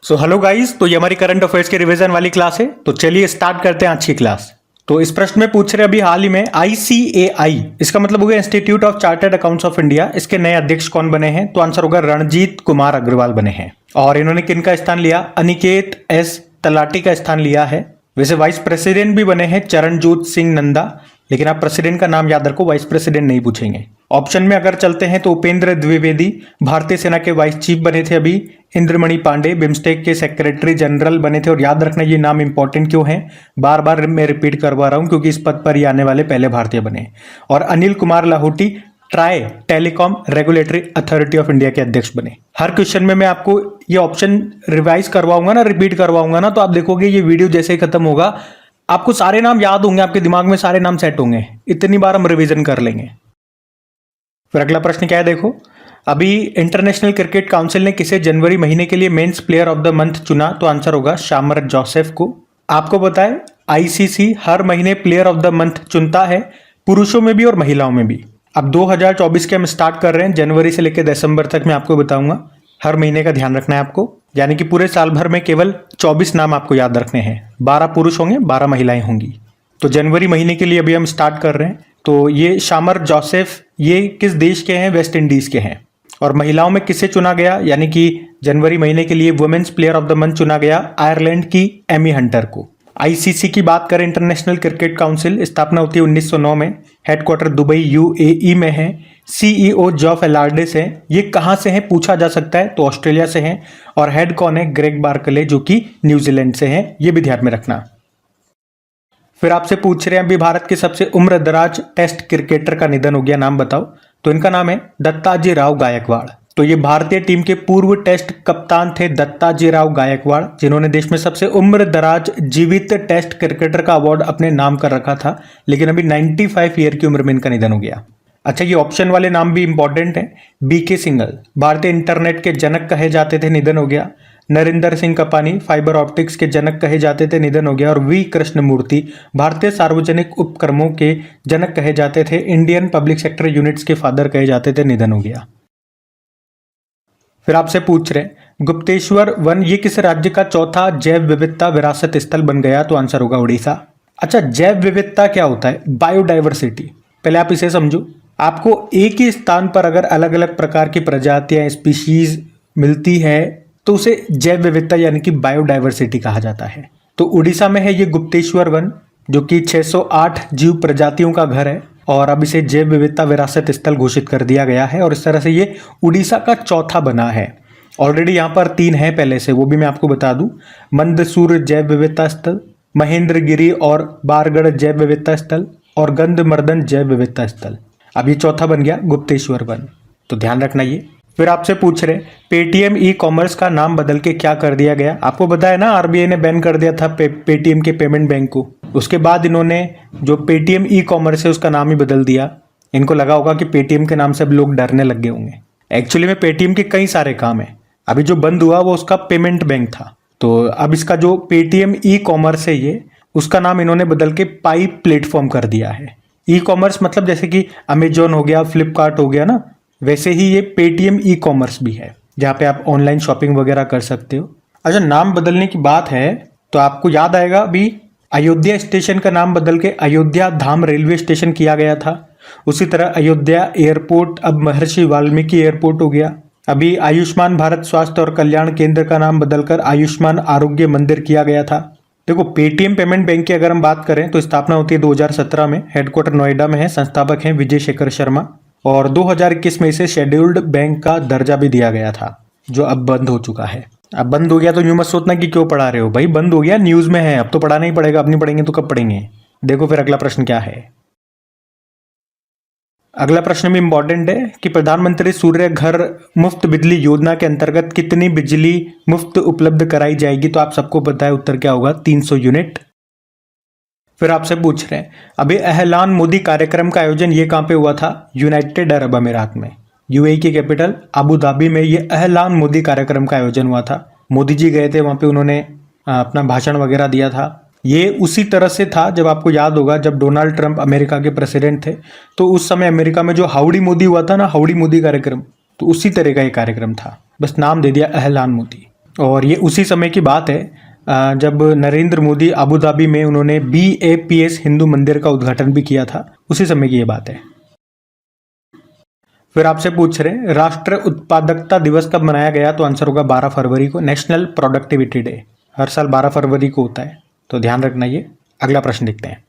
So hello guys, तो ये हमारी करंट अफेयर्स के रिवीजन वाली क्लास है। तो चलिए स्टार्ट करते हैं आज की क्लास। तो इस प्रश्न में पूछ रहे अभी हाल ही में ICAI, इसका मतलब हो गया institute of chartered accounts of India, इसके नए अध्यक्ष कौन बने हैं? तो आंसर होगा रणजीत कुमार अग्रवाल बने हैं। और इन्होंने किनका स्थान लिया? अनिकेत एस तलाटी का स्थान लिया है। वैसे वाइस प्रेसिडेंट भी बने हैं चरणजोत सिंह नंदा, लेकिन आप प्रेसिडेंट का नाम याद रखो, वाइस प्रेसिडेंट नहीं पूछेंगे। ऑप्शन में अगर चलते हैं तो उपेंद्र द्विवेदी भारतीय सेना के वाइस चीफ बने थे अभी। इंद्रमणि पांडे बिम्स्टेक के सेक्रेटरी जनरल बने थे। और याद रखना ये नाम इंपॉर्टेंट क्यों है, बार बार मैं रिपीट करवा रहा हूं क्योंकि इस पद पर ये आने वाले पहले भारतीय बने। और Anil Kumar Lahoti try telecom regulatory authority of India के अध्यक्ष बने। हर क्वेश्चन में मैं आपको ये ऑप्शन रिवाइज करवाऊंगा ना, रिपीट करवाऊंगा ना, तो आप देखोगे ये वीडियो जैसे ही खत्म होगा आपको सारे नाम याद होंगे, आपके दिमाग में सारे नाम सेट होंगे। इतनी बार हम रिवीजन कर लेंगे। फिर अगला प्रश्न क्या है देखो, अभी इंटरनेशनल क्रिकेट काउंसिल ने किसे जनवरी महीने के लिए men's player of the month चुना? तो आंसर होगा शामर जोसेफ को। आपको पता है ICC हर महीने प्लेयर ऑफ द मंथ चुनता है, पुरुषों में भी और महिलाओं में भी। अब 2024 के हम स्टार्ट कर रहे हैं, जनवरी से लेकर दिसंबर तक मैं आपको बताऊंगा। हर महीने का ध्यान रखना है आपको, यानी कि पूरे साल भर में केवल 24 नाम आपको याद रखने हैं। 12 पुरुष होंगे, 12 महिलाएं होंगी। तो जनवरी महीने के लिए अभी हम स्टार्ट कर रहे हैं। तो ये शामर जोसेफ ये किस देश के हैं? वेस्ट इंडीज के हैं। और महिलाओं में किसे चुना गया, यानी कि जनवरी महीने के लिए women's player of the month चुना गया आयरलैंड की एमी हंटर को। ICC की बात करें, इंटरनेशनल क्रिकेट काउंसिल, स्थापना होती है 1909 में। हेडक्वार्टर दुबई UAE में है। CEO जॉफ एलार्डिस है। ये कहाँ से है पूछा जा सकता है, तो ऑस्ट्रेलिया से है। और हेड कौन है? ग्रेग बार्कले, जो कि न्यूजीलैंड से है। ये भी ध्यान में रखना। फिर आपसे पूछ रहे हैं अभी भारत के सबसे उम्रदराज टेस्ट क्रिकेटर का निधन हो गया, नाम बताओ। तो इनका नाम है दत्ताजी राव गायकवाड़। तो ये भारतीय टीम के पूर्व टेस्ट कप्तान थे दत्ताजी राव गायकवाड़, जिन्होंने देश में सबसे उम्रदराज जीवित टेस्ट क्रिकेटर का अवार्ड अपने नाम कर रखा था। लेकिन अभी 95 ईयर की उम्र में इनका निधन हो गया। अच्छा, ये ऑप्शन वाले नाम भी इंपॉर्टेंट है। BK सिंघल भारतीय इंटरनेट के जनक कहे जाते थे, निधन हो गया। नरेंद्र सिंह कपानी फाइबर ऑप्टिक्स के जनक कहे जाते थे, निधन हो गया। और V कृष्णमूर्ति भारतीय सार्वजनिक उपक्रमों के जनक कहे जाते थे, इंडियन पब्लिक सेक्टर यूनिट्स के फादर कहे जाते थे, निधन हो गया। फिर आपसे पूछ रहे गुप्तेश्वर वन ये किस राज्य का चौथा जैव विविधता विरासत स्थल बन गया? तो आंसर होगा उड़ीसा। अच्छा, जैव विविधता क्या होता है? बायोडाइवर्सिटी। पहले आप इसे समझो। आपको एक ही स्थान पर अगर अलग अलग प्रकार की प्रजातियां स्पीशीज मिलती है तो उसे जैव विविधता यानी कि बायोडाइवर्सिटी कहा जाता है। तो उड़ीसा में है ये गुप्तेश्वर वन, जो कि 608 जीव प्रजातियों का घर है। और अब इसे जैव विविधता विरासत स्थल घोषित कर दिया गया है। और इस तरह से ये उड़ीसा का चौथा बना है। ऑलरेडी यहाँ पर 3 है पहले से, वो भी मैं आपको बता दूं। मंदसूर जैव विविधता स्थल, महेंद्रगिरी और बारगढ़ जैव विविधता स्थल और गंधमर्दन जैव विविधता स्थल। अब ये चौथा बन गया गुप्तेश्वर वन, तो ध्यान रखना ये। फिर आपसे पूछ रहे पेटीएम ई-कॉमर्स का नाम बदल के क्या कर दिया गया? आपको पता है ना, RBI ने बैन कर दिया था पेटीएम के पेमेंट बैंक को। उसके बाद इन्होंने जो पेटीएम ई-कॉमर्स है उसका नाम ही बदल दिया। इनको लगा होगा कि पेटीएम के नाम से अब लोग डरने लग गए होंगे। एक्चुअली में पेटीएम के कई सारे काम है। अभी जो बंद हुआ वो उसका पेमेंट बैंक था। तो अब इसका जो पेटीएम ई-कॉमर्स है ये, उसका नाम इन्होंने बदल के पाई प्लेटफॉर्म कर दिया है। ई-कॉमर्स मतलब जैसे कि अमेजोन हो गया, फ्लिपकार्ट हो गया ना, वैसे ही ये पेटीएम ई-कॉमर्स भी है, जहाँ पे आप ऑनलाइन शॉपिंग वगैरह कर सकते हो। अच्छा, नाम बदलने की बात है तो आपको याद आएगा अभी अयोध्या स्टेशन का नाम बदल के अयोध्या धाम रेलवे स्टेशन किया गया था। उसी तरह अयोध्या एयरपोर्ट अब महर्षि वाल्मीकि एयरपोर्ट हो गया। अभी आयुष्मान भारत स्वास्थ्य और कल्याण केंद्र का नाम बदलकर आयुष्मान आरोग्य मंदिर किया गया था। देखो, पेटीएम पेमेंट बैंक की अगर हम बात करें तो स्थापना होती है 2017 में। हेडक्वार्टर नोएडा में है। संस्थापक हैं विजय शेखर शर्मा। और 2021 में इसे शेड्यूल्ड बैंक का दर्जा भी दिया गया था, जो अब बंद हो चुका है। अब बंद हो गया तो यूं मत सोचना कि क्यों पढ़ा रहे हो भाई, बंद हो गया, न्यूज में है, अब तो पढ़ाना ही पड़ेगा। अब नहीं पढ़ेंगे तो कब पढ़ेंगे? देखो फिर अगला प्रश्न क्या है। अगला प्रश्न भी इंपॉर्टेंट है कि प्रधानमंत्री सूर्य घर मुफ्त बिजली योजना के अंतर्गत कितनी बिजली मुफ्त उपलब्ध कराई जाएगी? तो आप सबको पता है उत्तर क्या होगा, 300 यूनिट। फिर आपसे पूछ रहे हैं अभी एहलान मोदी कार्यक्रम का आयोजन ये कहाँ पे हुआ था? यूनाइटेड अरब अमीरात में, UAE की कैपिटल अबू धाबी में ये एहलान मोदी कार्यक्रम का आयोजन हुआ था। मोदी जी गए थे वहाँ पे, उन्होंने अपना भाषण वगैरह दिया था। ये उसी तरह से था, जब आपको याद होगा जब डोनाल्ड ट्रंप अमेरिका के प्रेसिडेंट थे तो उस समय अमेरिका में जो हाउडी मोदी हुआ था ना, हाउडी मोदी कार्यक्रम, तो उसी तरह का ये कार्यक्रम था, बस नाम दे दिया एहलान मोदी। और ये उसी समय की बात है जब नरेंद्र मोदी अबू धाबी में उन्होंने BAPS हिंदू मंदिर का उद्घाटन भी किया था, उसी समय की ये बात है। फिर आपसे पूछ रहे हैं राष्ट्र उत्पादकता दिवस कब मनाया गया, तो आंसर होगा 12 फरवरी को, नेशनल प्रोडक्टिविटी डे। हर साल 12 फरवरी को होता है, तो ध्यान रखना ये। अगला प्रश्न देखते हैं।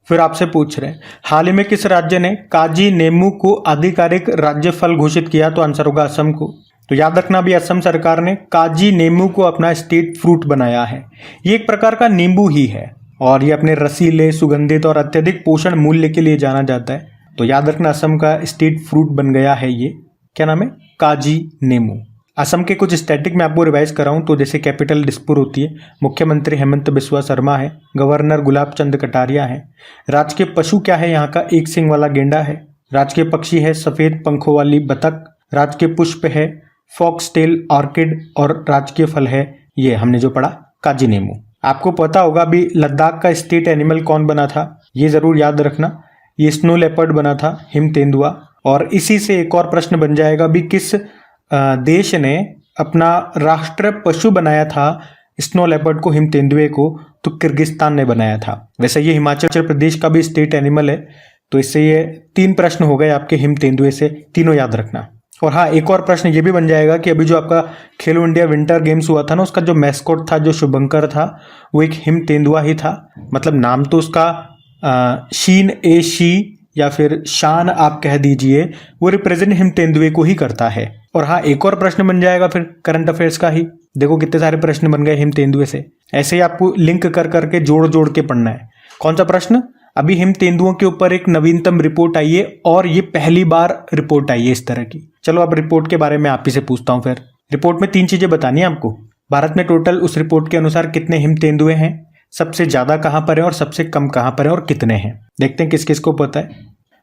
फिर आपसे पूछ रहे हैं हाल ही में किस राज्य ने काजी नेमू को आधिकारिक राज्य फल घोषित किया, तो आंसर होगा असम को। तो याद रखना भी असम सरकार ने काजी नेमू को अपना स्टेट फ्रूट बनाया है। ये एक प्रकार का नींबू ही है और ये अपने रसीले, सुगंधित और अत्यधिक पोषण मूल्य के लिए जाना जाता है। तो याद रखना असम का स्टेट फ्रूट बन गया है ये, क्या नाम है, काजी नेमू। असम के कुछ स्टैटिक मैं आपको रिवाइज कराऊं तो जैसे कैपिटल दिसपुर होती है, मुख्यमंत्री हेमंत बिस्वा शर्मा है, गवर्नर गुलाब चंद कटारिया है। राजकीय पशु क्या है यहाँ का, एक सिंग वाला गेंडा है। राजकीय पक्षी है सफेद पंखों वाली बतख। राजकीय पुष्प है फॉक्सटेल ऑर्किड और राजकीय फल है ये हमने जो पढ़ा काजी नेमू। आपको पता होगा अभी लद्दाख का स्टेट एनिमल कौन बना था, ये जरूर याद रखना, ये स्नो लेपर्ड बना था, हिम तेंदुआ। और इसी से एक और प्रश्न बन जाएगा भी किस देश ने अपना राष्ट्र पशु बनाया था स्नो लेपर्ड को, हिम तेंदुए को, तो किर्गिस्तान ने बनाया था। वैसे ये हिमाचल प्रदेश का भी स्टेट एनिमल है। तो इससे ये 3 प्रश्न हो गए आपके हिम तेंदुए से, तीनों याद रखना। और हाँ, एक और प्रश्न ये भी बन जाएगा कि अभी जो आपका खेलो इंडिया विंटर गेम्स हुआ था ना, उसका जो मैस्कॉट था, जो शुभंकर था, वो एक हिम तेंदुआ ही था। मतलब नाम तो उसका शीन ए शी या फिर शान आप कह दीजिए, वो रिप्रेजेंट हिम तेंदुए को ही करता है। और हाँ, एक और प्रश्न बन जाएगा फिर करंट अफेयर्स का ही। देखो कितने सारे प्रश्न बन गए हिम तेंदुए से। ऐसे ही आपको लिंक कर करके जोड़ जोड़ के पढ़ना है। कौन सा प्रश्न, अभी हिम तेंदुओं के ऊपर एक नवीनतम रिपोर्ट आई है और ये पहली बार रिपोर्ट आई है इस तरह की। चलो अब रिपोर्ट के बारे में आप ही से पूछता हूँ। फिर रिपोर्ट में 3 चीजें बतानी है आपको। भारत में टोटल उस रिपोर्ट के अनुसार कितने हिम तेंदुए हैं, सबसे ज्यादा कहाँ पर है और सबसे कम कहाँ पर है और कितने हैं। देखते हैं किस किस को पता है।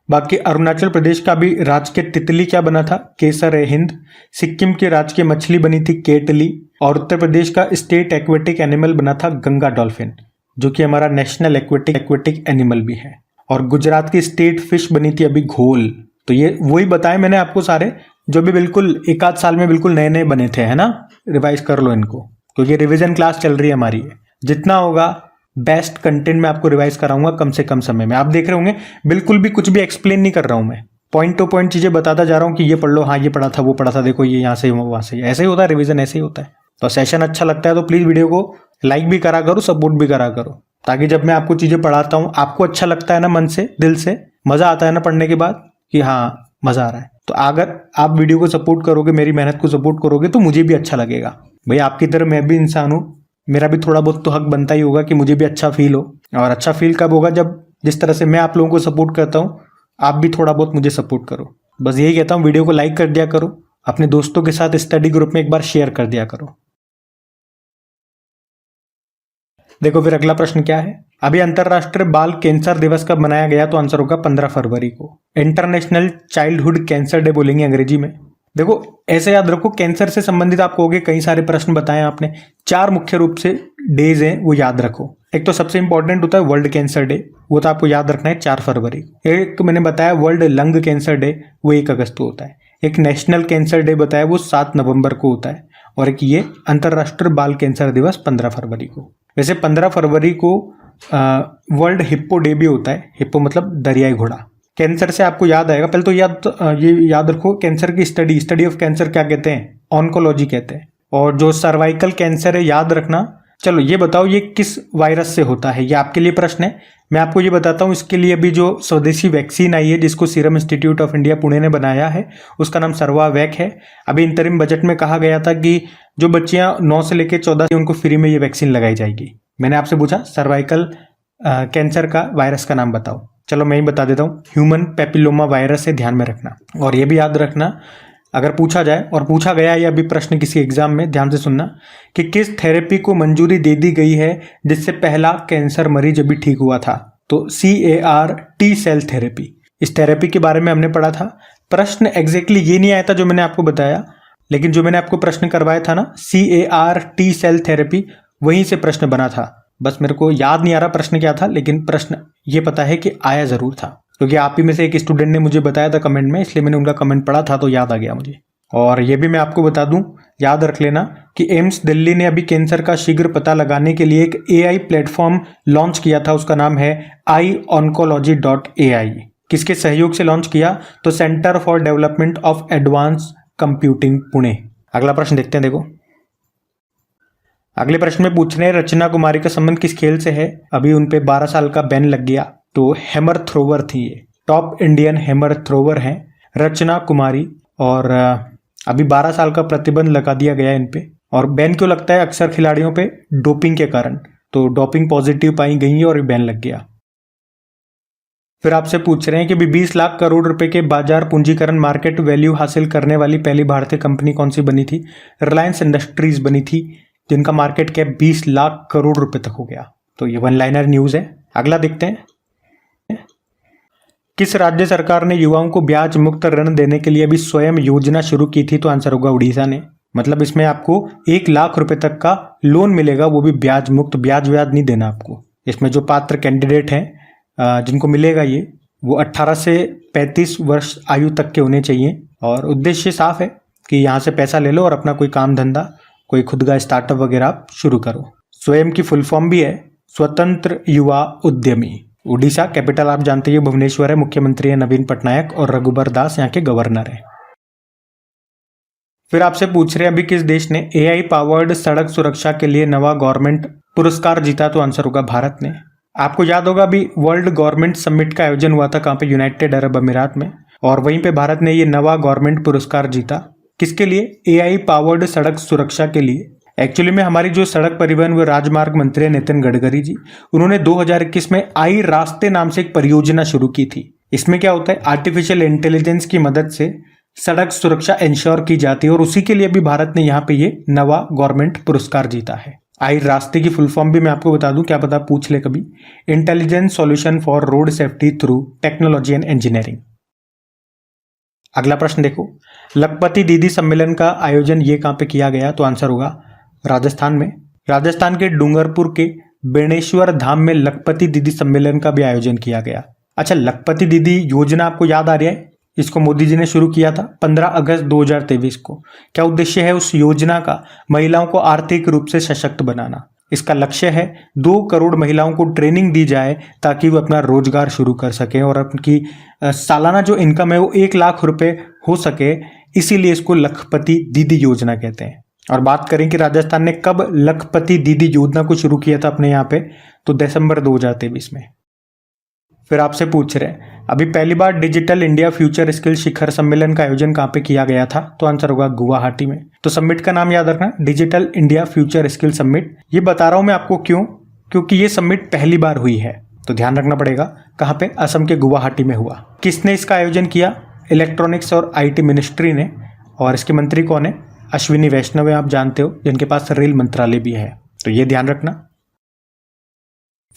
बाकी अरुणाचल प्रदेश का भी राजकीय तितली क्या बना था, केसर ए हिंद। सिक्किम की राजकीय मछली बनी थी केटली। और उत्तर प्रदेश का स्टेट एक्वेटिक एनिमल बना था गंगा डॉल्फिन, जो कि हमारा नेशनल एक्वेटिक एनिमल भी है। और गुजरात की स्टेट फिश बनी थी अभी घोल। तो ये वही बताए मैंने आपको सारे, जो भी बिल्कुल एक आध साल में बिल्कुल नए नए बने थे, है ना। रिवाइज कर लो इनको, क्योंकि रिवीजन क्लास चल रही है हमारी। जितना होगा बेस्ट कंटेंट मैं आपको रिवाइज कराऊंगा कम से कम समय में। आप देख रहे होंगे बिल्कुल भी कुछ भी एक्सप्लेन नहीं कर रहा हूं मैं, पॉइंट टू पॉइंट चीजें बताता जा रहा हूं कि ये पढ़ लो, हाँ ये पढ़ा था, वो पढ़ा था, देखो ये यहाँ से वहां से। ऐसे ही होता है रिवीजन, ऐसे ही होता है। तो सेशन अच्छा लगता है तो प्लीज वीडियो को लाइक भी करा करो, सपोर्ट भी करा करो, ताकि जब मैं आपको चीजें पढ़ाता हूँ आपको अच्छा लगता है ना, मन से, दिल से, मजा आता है ना पढ़ने के बाद कि हाँ मजा आ रहा है। तो अगर आप वीडियो को सपोर्ट करोगे, मेरी मेहनत को सपोर्ट करोगे, तो मुझे भी अच्छा लगेगा। भाई आपकी तरह मैं भी इंसान हूँ, मेरा भी थोड़ा बहुत तो हक बनता ही होगा कि मुझे भी अच्छा फील हो। और अच्छा फील कब होगा, जब जिस तरह से मैं आप लोगों को सपोर्ट करता हूँ आप भी थोड़ा बहुत मुझे सपोर्ट करो। बस यही कहता हूँ, वीडियो को लाइक कर दिया करो, अपने दोस्तों के साथ स्टडी ग्रुप में एक बार शेयर कर दिया करो। देखो फिर अगला प्रश्न क्या है, अभी अंतरराष्ट्रीय बाल कैंसर दिवस कब मनाया गया, तो आंसर होगा 15 फरवरी को। इंटरनेशनल चाइल्डहुड कैंसर डे बोलेंगे अंग्रेजी में। देखो ऐसे याद रखो, कैंसर से संबंधित आपको होगे कई सारे प्रश्न बताए आपने। 4 मुख्य रूप से डेज हैं, वो याद रखो। एक तो सबसे इंपॉर्टेंट होता है वर्ल्ड कैंसर डे, वो तो आपको याद रखना है 4 फरवरी। एक मैंने बताया वर्ल्ड लंग कैंसर डे, वो 1 अगस्त को होता है। एक नेशनल कैंसर डे बताया, वो 7 नवंबर को होता है। और एक ये अंतरराष्ट्रीय बाल कैंसर दिवस 15 फरवरी को। वैसे 15 फरवरी को वर्ल्ड हिप्पो डे भी होता है। हिप्पो मतलब दरियाई घोड़ा। कैंसर से आपको याद आएगा, पहले तो ये याद रखो, कैंसर की स्टडी ऑफ कैंसर क्या कहते हैं, ऑन्कोलॉजी कहते हैं। और जो सर्वाइकल कैंसर है याद रखना। चलो ये बताओ ये किस वायरस से होता है, ये आपके लिए प्रश्न है। मैं आपको ये बताता हूँ, इसके लिए अभी जो स्वदेशी वैक्सीन आई है जिसको serum institute of India Pune ने बनाया है, उसका नाम सर्वावैक है। अभी इंतरिम बजट में कहा गया था कि जो बच्चियां 9 से लेकर 14 से उनको फ्री में ये वैक्सीन लगाई जाएगी। मैंने आपसे पूछा सर्वाइकल कैंसर का वायरस का नाम बताओ, चलो मैं ही बता देता हूँ, ह्यूमन पेपिलोमा वायरस है, ध्यान में रखना। और ये भी याद रखना, अगर पूछा जाए, और पूछा गया है अभी प्रश्न किसी एग्जाम में, ध्यान से सुनना, कि किस थेरेपी को मंजूरी दे दी गई है जिससे पहला कैंसर मरीज अभी ठीक हुआ था, तो CAR T सेल थेरेपी। इस थेरेपी के बारे में हमने पढ़ा था। प्रश्न एग्जैक्टली ये नहीं आया था जो मैंने आपको बताया, लेकिन जो मैंने आपको प्रश्न करवाया था ना CAR T सेल थेरेपी, वहीं से प्रश्न बना था। बस मेरे को याद नहीं आ रहा प्रश्न क्या था, लेकिन प्रश्न ये पता है कि आया जरूर था, क्योंकि आप ही में से एक स्टूडेंट ने मुझे बताया था कमेंट में, इसलिए मैंने उनका कमेंट पढ़ा था तो याद आ गया मुझे। और ये भी मैं आपको बता दूं, याद रख लेना, कि एम्स दिल्ली ने अभी कैंसर का शीघ्र पता लगाने के लिए एक AI प्लेटफॉर्म लॉन्च किया था, उसका नाम है ioncology.ai। किसके सहयोग से लॉन्च किया? तो centre for development of advance computing, Pune. अगला प्रश्न देखते हैं। देखो अगले प्रश्न में पूछ रहे हैं रचना कुमारी का संबंध किस खेल से है? अभी उन पे 12 साल का बैन लग गया, तो हैमर थ्रोवर थी ये, टॉप इंडियन हैमर थ्रोवर हैं रचना कुमारी, और अभी 12 साल का प्रतिबंध लगा दिया गया इन पे। और बैन क्यों लगता है? अक्सर खिलाड़ियों पे डोपिंग के कारण, तो डोपिंग पॉजिटिव पाई गई है और बैन लग गया। फिर आपसे पूछ रहे हैं कि 20 लाख करोड़ रुपए के बाजार पूंजीकरण मार्केट वैल्यू हासिल करने वाली पहली भारतीय कंपनी कौन सी बनी थी? रिलायंस इंडस्ट्रीज बनी थी, जिनका मार्केट कैप 20 लाख करोड़ रुपए तक हो गया। तो ये वन लाइनर न्यूज है। अगला देखते हैं, किस राज्य सरकार ने युवाओं को ब्याज मुक्त ऋण देने के लिए अभी स्वयं योजना शुरू की थी? तो आंसर होगा उड़ीसा ने। मतलब इसमें आपको 1 लाख रुपए तक का लोन मिलेगा, वो भी ब्याज मुक्त, ब्याज नहीं देना आपको। इसमें जो पात्र कैंडिडेट हैं जिनको मिलेगा ये, वो 18 से 35 वर्ष आयु तक के होने चाहिए। और उद्देश्य साफ है कि यहाँ से पैसा ले लो और अपना कोई काम धंधा, कोई खुद का स्टार्टअप वगैरह आप शुरू करो। स्वयं की फुल फॉर्म भी है स्वतंत्र युवा उद्यमी। उड़ीसा कैपिटल आप जानते हैं भुवनेश्वर है, मुख्यमंत्री है नवीन पटनायक और रघुबर दास यहाँ के गवर्नर है। फिर आपसे पूछ रहे हैं अभी किस देश ने AI पावर्ड सड़क सुरक्षा के लिए नवा गवर्नमेंट पुरस्कार जीता? तो आंसर होगा भारत ने। आपको याद होगा अभी वर्ल्ड गवर्नमेंट समिट का आयोजन हुआ था, कहाँ पे? यूनाइटेड अरब अमीरात में, और वहीं पे भारत ने ये नवा गवर्नमेंट पुरस्कार जीता। किसके लिए? AI पावर्ड सड़क सुरक्षा के लिए। एक्चुअली में हमारी जो सड़क परिवहन व राजमार्ग मंत्री नितिन गडकरी जी, उन्होंने 2021 में आई रास्ते नाम से एक परियोजना शुरू की थी। इसमें क्या होता है, आर्टिफिशियल इंटेलिजेंस की मदद से सड़क सुरक्षा इंश्योर की जाती है, और उसी के लिए भी भारत ने यहाँ पे ये नवा गवर्नमेंट पुरस्कार जीता है। आई रास्ते की फुल फॉर्म भी मैं आपको बता दूं, क्या पता पूछ ले कभी, intelligence solution for road safety through technology and engineering. अगला प्रश्न देखो, लखपति दीदी सम्मेलन का आयोजन ये कहाँ पे किया गया? तो आंसर होगा राजस्थान में। राजस्थान के डूंगरपुर के बेणेश्वर धाम में लखपति दीदी सम्मेलन का भी आयोजन किया गया। अच्छा, लखपति दीदी योजना आपको याद आ रही है? इसको मोदी जी ने शुरू किया था 15 अगस्त 2023 को। क्या उद्देश्य है उस योजना का? महिलाओं को आर्थिक रूप से सशक्त बनाना। इसका लक्ष्य है 2 करोड़ महिलाओं को ट्रेनिंग दी जाए ताकि वो अपना रोजगार शुरू कर सकें और उनकी सालाना जो इनकम है वो 1 लाख रुपए हो सके, इसीलिए इसको लखपति दीदी योजना कहते हैं। और बात करें कि राजस्थान ने कब लखपति दीदी योजना को शुरू किया था अपने यहाँ पे, तो दिसंबर 2023 में। फिर आपसे पूछ रहे हैं अभी पहली बार डिजिटल इंडिया फ्यूचर स्किल शिखर सम्मेलन का आयोजन कहाँ पे किया गया था? तो आंसर होगा गुवाहाटी में। तो समिट का नाम याद रखना, digital India future skill summit. ये बता रहा हूं मैं आपको क्यों, क्योंकि ये समिट पहली बार हुई है, तो ध्यान रखना पड़ेगा। कहाँ पे? असम के गुवाहाटी में हुआ। किसने इसका आयोजन किया? इलेक्ट्रॉनिक्स और IT मिनिस्ट्री ने। और इसके मंत्री कौन है? अश्विनी वैष्णव है, आप जानते हो, जिनके पास रेल मंत्रालय भी है, तो ये ध्यान रखना।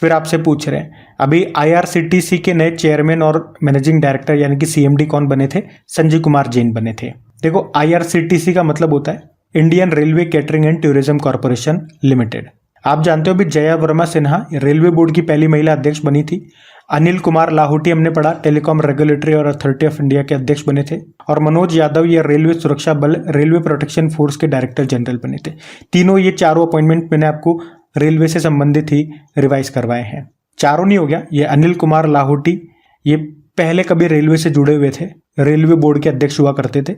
फिर आपसे पूछ रहे हैं अभी IRCTC के नए चेयरमैन और मैनेजिंग डायरेक्टर यानी कि CMD कौन बने थे? संजय कुमार जैन बने थे। देखो IRCTC का मतलब होता है Indian railway catering and tourism corporation limited. आप जानते हो भी जया वर्मा सिन्हा रेलवे बोर्ड की पहली महिला अध्यक्ष बनी थी। अनिल कुमार लाहौटी हमने पढ़ा टेलीकॉम रेगुलेटरी और अथॉरिटी ऑफ इंडिया के अध्यक्ष बने थे। और मनोज यादव ये रेलवे सुरक्षा बल रेलवे प्रोटेक्शन फोर्स के डायरेक्टर जनरल बने थे। तीनों ये चारों अपॉइंटमेंट मैंने आपको रेलवे से संबंधित ही रिवाइज करवाए हैं। चारों नहीं हो गया, ये अनिल कुमार लाहौटी ये पहले कभी रेलवे से जुड़े हुए थे, रेलवे बोर्ड के अध्यक्ष हुआ करते थे,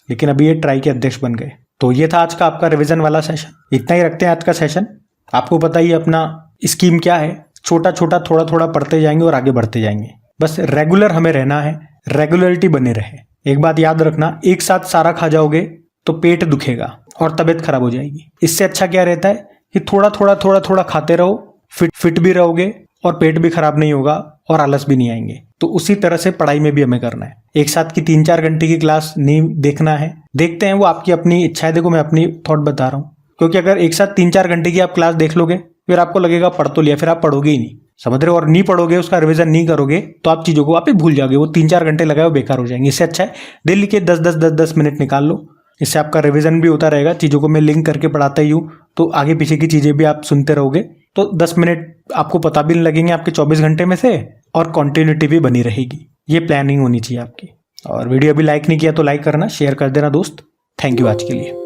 लेकिन अभी ये ट्राई के अध्यक्ष बन गए। तो ये था आज का आपका रिवीजन वाला सेशन। इतना ही रखते हैं आज का सेशन। आपको पता ही अपना स्कीम क्या है, छोटा छोटा थोड़ा थोड़ा पढ़ते जाएंगे और आगे बढ़ते जाएंगे। बस रेगुलर हमें रहना है, रेगुलरिटी बने रहे। एक बात याद रखना, एक साथ सारा खा जाओगे तो पेट दुखेगा और तबीयत खराब हो जाएगी। इससे अच्छा क्या रहता है कि थोड़ा थोड़ा खाते रहो, फिट भी रहोगे और पेट भी खराब नहीं होगा और आलस भी नहीं आएंगे। तो उसी तरह से पढ़ाई में भी हमें करना है। एक साथ की 3-4 घंटे की क्लास नहीं देखना है, देखते हैं वो आपकी अपनी इच्छा है। देखो मैं अपनी थॉट बता रहा हूँ, क्योंकि अगर एक साथ 3-4 घंटे की आप क्लास देख लोगे फिर आपको लगेगा पढ़ तो लिया, फिर आप पढ़ोगे ही नहीं, समझ रहे हो, और नहीं पढ़ोगे, उसका रिवीजन नहीं करोगे तो आप चीजों को आप ही भूल जाओगे। वो 3-4 घंटे लगाए वो बेकार हो जाएंगे। इससे अच्छा है डेली के 10 मिनट निकाल लो, इससे आपका रिवीजन भी होता रहेगा। चीजों को मैं लिंक करके पढ़ाता ही हूँ, तो आगे पीछे की चीजें भी आप सुनते रहोगे, तो 10 मिनट आपको पता भी नहीं लगेंगे आपके 24 घंटे में से, और कंटिन्यूटी भी बनी रहेगी। ये प्लानिंग होनी चाहिए आपकी। और वीडियो अभी लाइक नहीं किया तो लाइक करना, शेयर कर देना दोस्त। थैंक यू आज के लिए।